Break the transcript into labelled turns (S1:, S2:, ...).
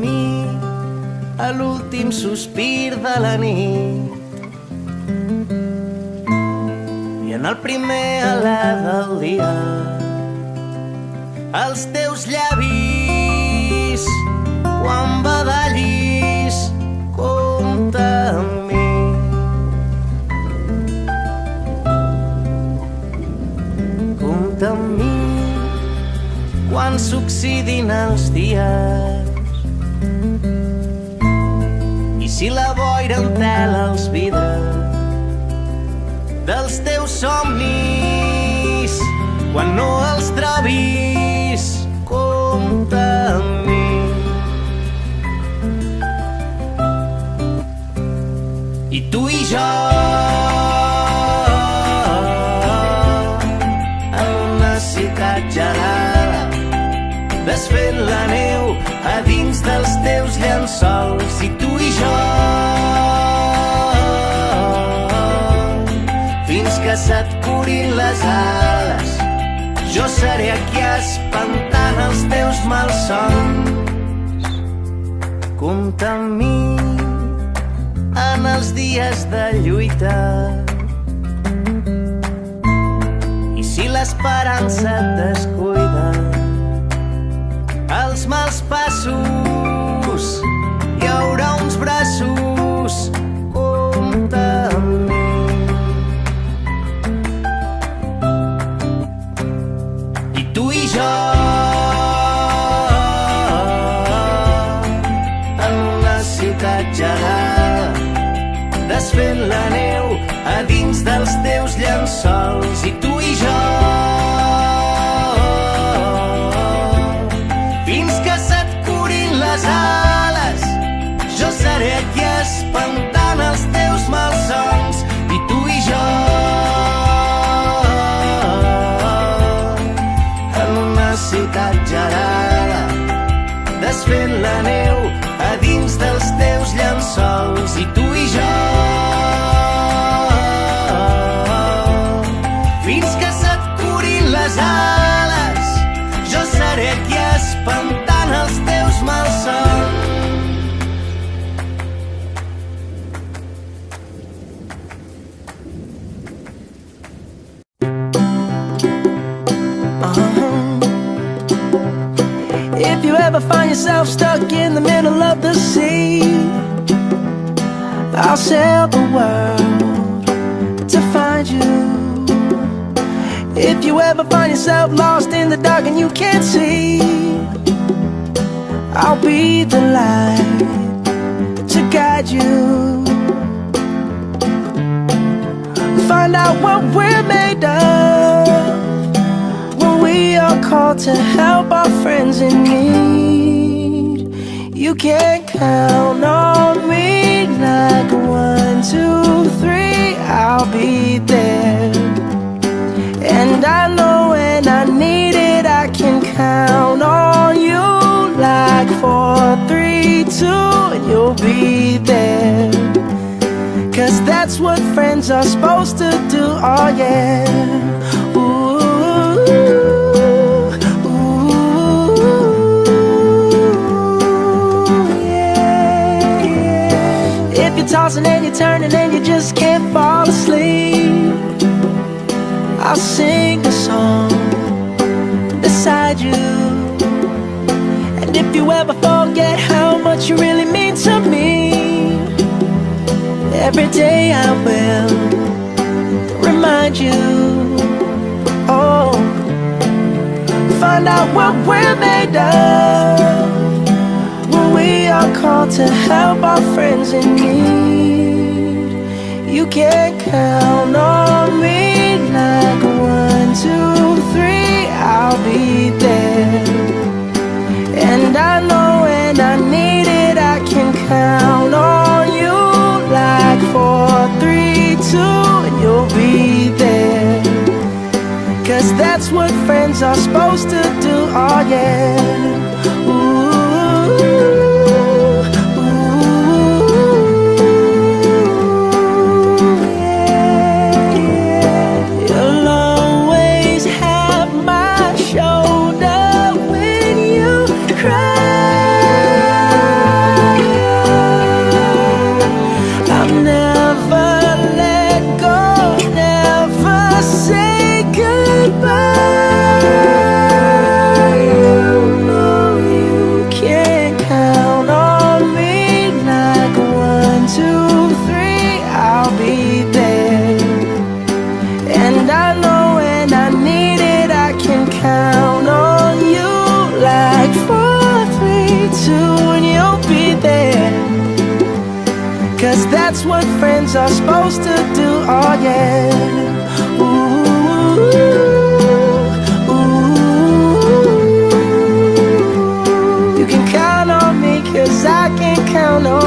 S1: mi a l'últim sospir de la nit i en el primer alè del dia els teus llavis quan badallis compta amb mi. Compta amb mi quan s'oxidin els dies i si la boira entela els vidres dels teus somnis quan no els trobis, compta amb mi. I tu i jo en una ciutat gelada desfent la neu a dins dels teus llençols. I tu i jo fins que se't curin les ales jo seré aquí espantant els teus malsons. Compta amb mi en els dies de lluita i si l'esperança et descuida els mals passos hi haurà uns braços. Compta amb mi. I tu i jo en una ciutat gelada desfent la neu a dins dels teus llençols. I tu i jo fins que se't curin les ales jo seré aquí espantant els teus malsons. I tu i jo en una ciutat gelada desfent la neu a dins dels teus llençols. I tu i jo fins que se't curin les ales jo seré aquí espantant els teus malsons.
S2: If you ever find yourself stuck in the middle of the sea, I'll sail the world to find you. If you ever find yourself lost in the dark and you can't see, I'll be the light to guide you. Find out what we're made of when we are called to help our friends in need. You can count on me like 1, 2, 3, I'll be there. And I know when I need it I can count on you like 4, 3, 2, and you'll be there. 'Cause that's what friends are supposed to do, oh yeah. Ooh, ooh, yeah, yeah. If you're tossing and you're turning and you just can't fall asleep, I'll sing a song beside you. And if you ever forget how much you really mean to me, every day I will remind you. Oh, find out what we're made of when we are called to help our friends in need. You can count on me like 1, 2, 3, I'll be there. And I know when I need it I can count on you like 4, 3, 2, and you'll be there. 'Cause that's what friends are supposed to do, oh yeah. Ooh, yeah, yeah. You'll always have my shoulder when you cry. 'cause that's what friends are supposed to do, oh yeah. Ooh, ooh. You can count on me 'cause I can count on